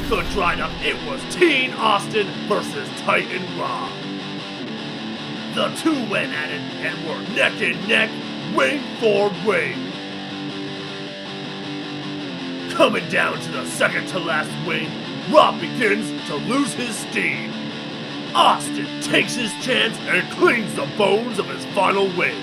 the Dry Up, it was Teen Austin versus Titan Rob. The two went at it and were neck and neck, wing for wing. Coming down to the second to last wing, Rob begins to lose his steam. Austin takes his chance and cleans the bones of his final wing.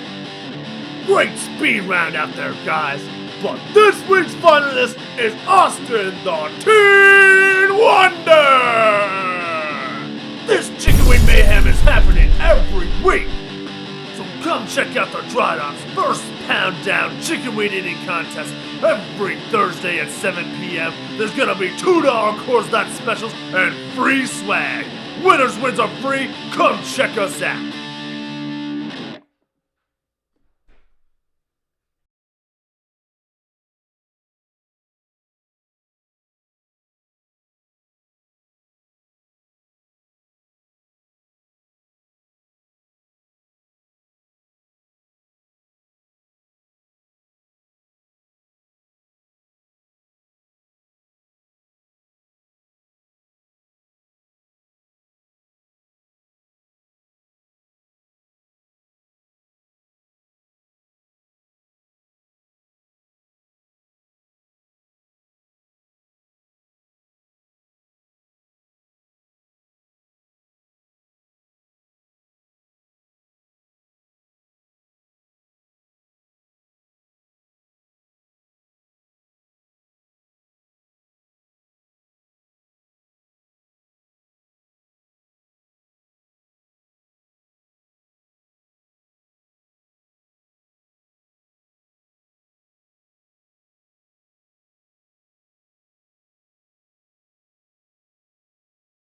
Great speed round out there, guys, but this week's finalist is Austin the Teen Wonder! This chicken wing mayhem is happening every week, so come check out the Dry Dock's first pound down chicken wing eating contest every Thursday at 7 p.m. There's gonna be $2 Coors Light specials and free swag. Winners' wins are free. Come check us out.